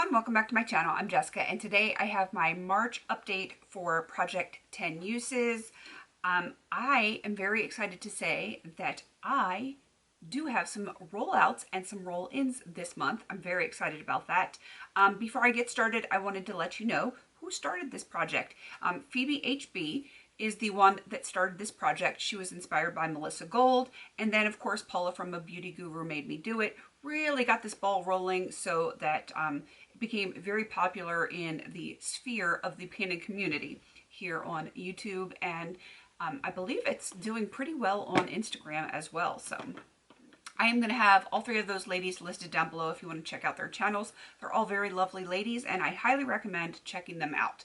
everyone, welcome back to my channel. I'm Jessica and today I have my March update for Project 10 Uses. I am very excited to say that I do have some rollouts and some roll-ins this month. I'm very excited about that. Before I get started, I wanted to let you know who started this project. Phoebe HB is the one that started this project. She was inspired by Melissa Gold, and then of course Paula from A Beauty Guru Made Me Do It really got this ball rolling so that it became very popular in the sphere of the panning community here on YouTube, and I believe it's doing pretty well on Instagram as well. So I am going to have all three of those ladies listed down below if you want to check out their channels. They're all very lovely ladies and I highly recommend checking them out.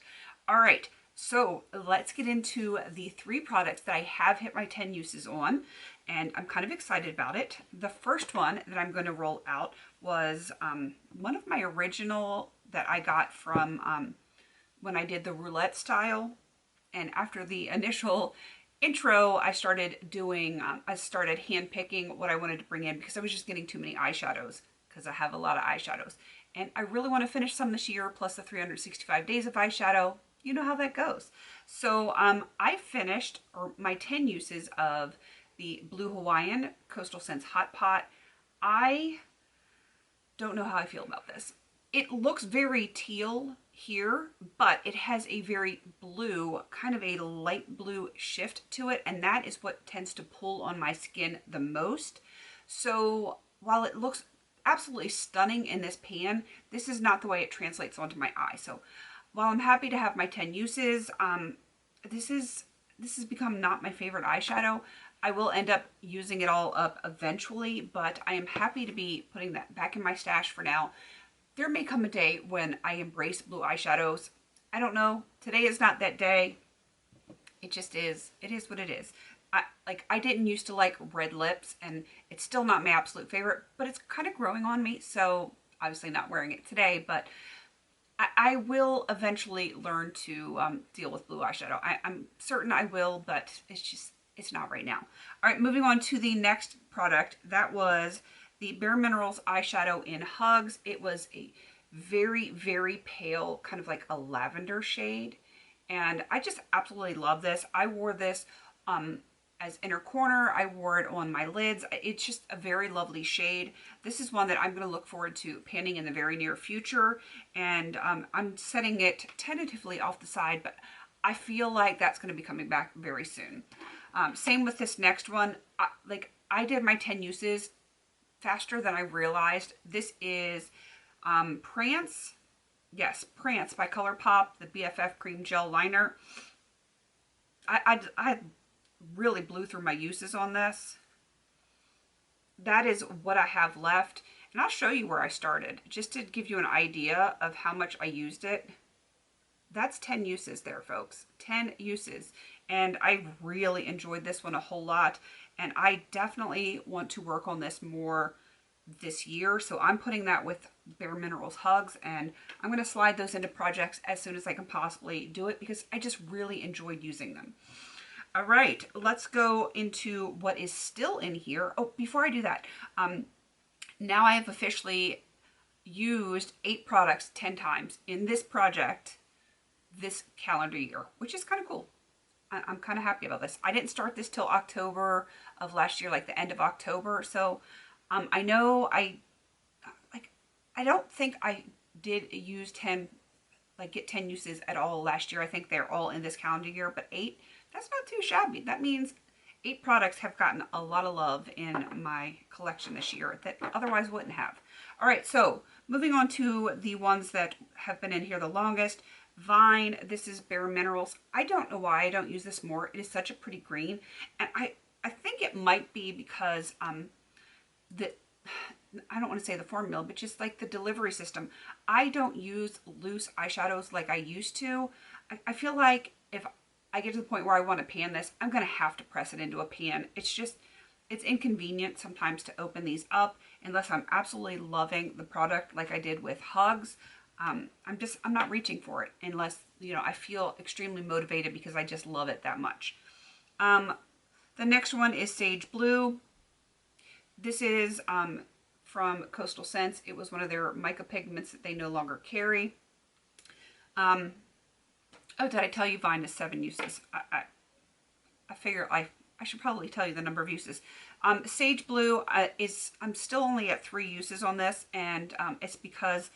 All right, so let's get into the three products that I have hit my 10 uses on, and I'm kind of excited about it. The first one that I'm going to roll out was one of my original that I got from when I did the roulette style. And after the initial intro, I started doing, I started hand picking what I wanted to bring in because I was just getting too many eyeshadows because I have a lot of eyeshadows. And I really want to finish some this year, plus the 365 days of eyeshadow. You know how that goes. So I finished my 10 uses of the Blue Hawaiian Coastal Scents Hot Pot. I don't know how I feel about this. It looks very teal here, but it has a very blue, kind of a light blue shift to it, and that is what tends to pull on my skin the most. So while it looks absolutely stunning in this pan, this is not the way it translates onto my eye. So while I'm happy to have my 10 uses, this has become not my favorite eyeshadow. I will end up using it all up eventually, but I am happy to be putting that back in my stash for now. There may come a day when I embrace blue eyeshadows. I don't know. Today is not that day. It just is. It is what it is. I didn't used to like red lips, and it's still not my absolute favorite, but it's kind of growing on me, so obviously not wearing it today, but I will eventually learn to deal with blue eyeshadow. I'm certain I will, but it's not right now. All right, moving on to the next product. That was the Bare Minerals eyeshadow in Hugs. It was a very, very pale, kind of like a lavender shade. And I just absolutely love this. I wore this as inner corner. I wore it on my lids. It's just a very lovely shade. This is one that I'm going to look forward to panning in the very near future. And I'm setting it tentatively off the side, but I feel like that's going to be coming back very soon. Same with this next one. I did my 10 uses faster than I realized. This is Prance. Yes, Prance by ColourPop, the BFF Cream Gel Liner. I really blew through my uses on this. That is what I have left. And I'll show you where I started, just to give you an idea of how much I used it. That's 10 uses there, folks. 10 uses. And I really enjoyed this one a whole lot. And I definitely want to work on this more this year. So I'm putting that with Bare Minerals Hugs, and I'm going to slide those into projects as soon as I can possibly do it because I just really enjoyed using them. All right, let's go into what is still in here. Oh, before I do that, now I have officially used 8 products 10 times in this project this calendar year, which is kind of cool. I'm kind of happy about this. I didn't start this till October of last year, like the end of October. So I know I don't think I did use 10, get 10 uses at all last year. I think they're all in this calendar year, but 8, that's not too shabby. That means 8 products have gotten a lot of love in my collection this year that otherwise wouldn't have. All right, so moving on to the ones that have been in here the longest. Vine, this is Bare Minerals. I don't know why I don't use this more. It is such a pretty green, and I think it might be because I don't want to say the formula, but just like the delivery system. I don't use loose eyeshadows like I used to. I feel like if I get to the point where I want to pan this, I'm going to have to press it into a pan. It's inconvenient sometimes to open these up unless I'm absolutely loving the product like I did with Hugs. I'm not reaching for it unless, I feel extremely motivated because I just love it that much. The next one is Sage Blue. This is from Coastal Scents. It was one of their mica pigments that they no longer carry. Oh, did I tell you Vine is 7 uses? I figure I should probably tell you the number of uses. Sage Blue I'm still only at 3 uses on this, and it's because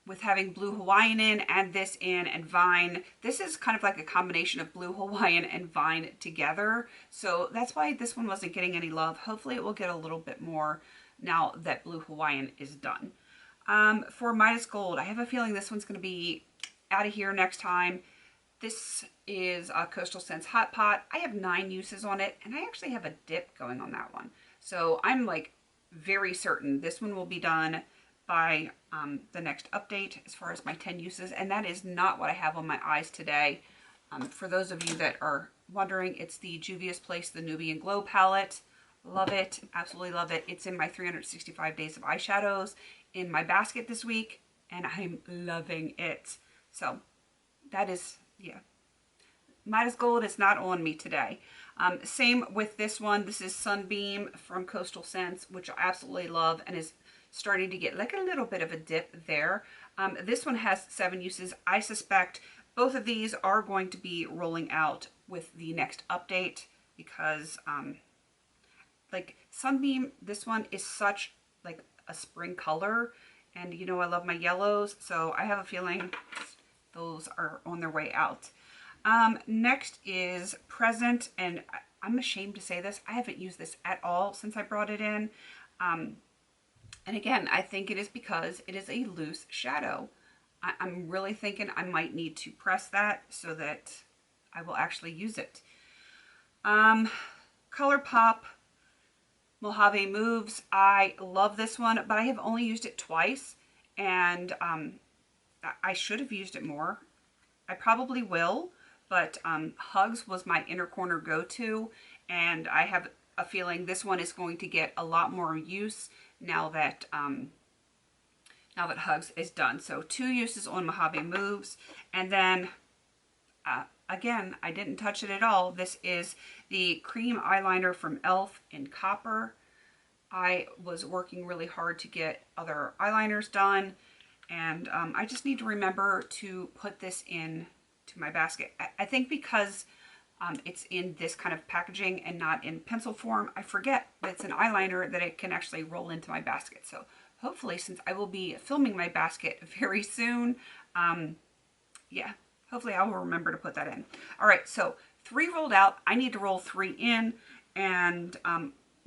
with having Blue Hawaiian in and this in and Vine, this is kind of like a combination of Blue Hawaiian and Vine together. So that's why this one wasn't getting any love. Hopefully it will get a little bit more now that Blue Hawaiian is done. For Midas Gold, I have a feeling this one's going to be out of here next time. This is Coastal Scents Hot Pot. I have 9 uses on it, and I actually have a dip going on that one. So I'm like very certain this one will be done by the next update as far as my 10 uses, and that is not what I have on my eyes today. For those of you that are wondering, it's the Juvia's Place, the Nubian Glow palette. Love it, absolutely love it. It's in my 365 days of eyeshadows in my basket this week, and I'm loving it. So that is, yeah. Midas Gold is not on me today. Same with this one. This is Sunbeam from Coastal Scents, which I absolutely love and is starting to get like a little bit of a dip there. This one has 7 uses. I suspect both of these are going to be rolling out with the next update because like Sunbeam, this one is such like a spring color, and you know I love my yellows, so I have a feeling those are on their way out. Next is Present, and I'm ashamed to say this, I haven't used this at all since I brought it in. And again, I think it is because it is a loose shadow. I'm really thinking I might need to press that so that I will actually use it. ColourPop Mojave Moves. I love this one, but I have only used it twice, and I should have used it more. I probably will, but Hugs was my inner corner go-to, and I have a feeling this one is going to get a lot more use now that Hugs is done. So 2 uses on Mojave Moves, and then again, I didn't touch it at all. This is the cream eyeliner from e.l.f. in Copper. I was working really hard to get other eyeliners done, and I just need to remember to put this in to my basket. I think because it's in this kind of packaging and not in pencil form, I forget that it's an eyeliner that it can actually roll into my basket. So hopefully, since I will be filming my basket very soon, yeah, hopefully I will remember to put that in. All right, so 3 rolled out. I need to roll 3 in, and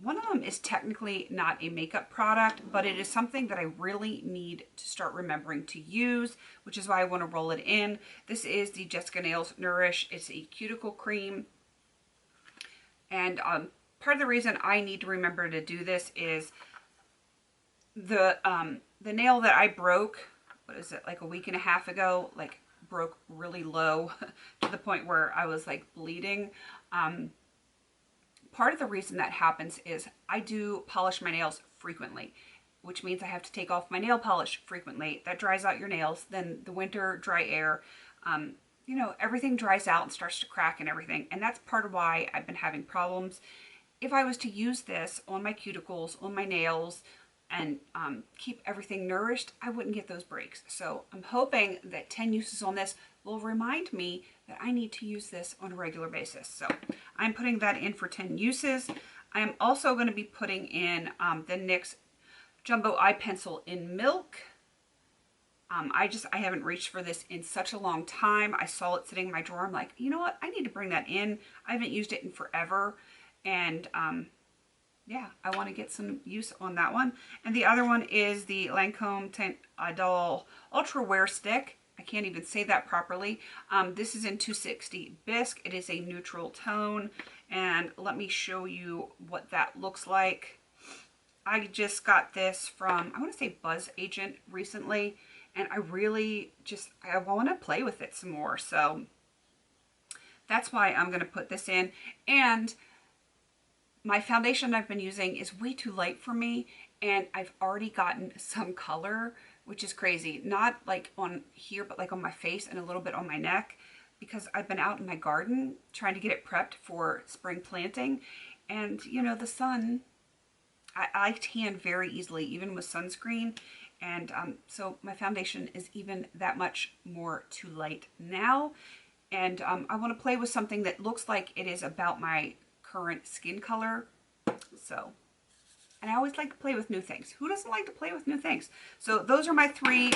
one of them is technically not a makeup product, but it is something that I really need to start remembering to use, which is why I want to roll it in. This is the Jessica Nails Nourish. It's a cuticle cream. And part of the reason I need to remember to do this is the nail that I broke, what is it, like a week and a half ago, like broke really low to the point where I was like bleeding. Part of the reason that happens is I do polish my nails frequently, which means I have to take off my nail polish frequently. That dries out your nails. Then the winter dry air, you know, everything dries out and starts to crack and everything. And that's part of why I've been having problems. If I was to use this on my cuticles, on my nails, and keep everything nourished, I wouldn't get those breaks. So I'm hoping that 10 uses on this will remind me that I need to use this on a regular basis. So I'm putting that in for 10 uses. I am also going to be putting in the NYX Jumbo Eye Pencil in Milk. I haven't reached for this in such a long time. I saw it sitting in my drawer. I'm like, you know what? I need to bring that in. I haven't used it in forever. And yeah, I want to get some use on that one. And the other one is the Lancome Teint Idole Ultra Wear Stick. I can't even say that properly. This is in 260 Bisque. It is a neutral tone. And let me show you what that looks like. I just got this from, I want to say Buzz Agent recently. And I really I want to play with it some more. So that's why I'm going to put this in. And my foundation I've been using is way too light for me, and I've already gotten some color, which is crazy. Not like on here, but like on my face and a little bit on my neck, because I've been out in my garden trying to get it prepped for spring planting. And, you know, the sun, I tan very easily, even with sunscreen. And so my foundation is even that much more too light now. And I want to play with something that looks like it is about my current skin color. So, and I always like to play with new things. Who doesn't like to play with new things? So those are my 3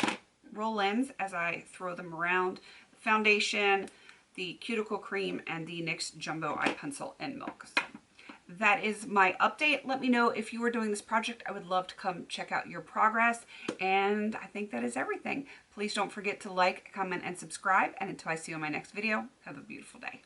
roll-ins as I throw them around. Foundation, the cuticle cream, and the NYX Jumbo Eye Pencil in Milk. So that is my update. Let me know if you are doing this project. I would love to come check out your progress. And I think that is everything. Please don't forget to like, comment, and subscribe. And until I see you in my next video, have a beautiful day.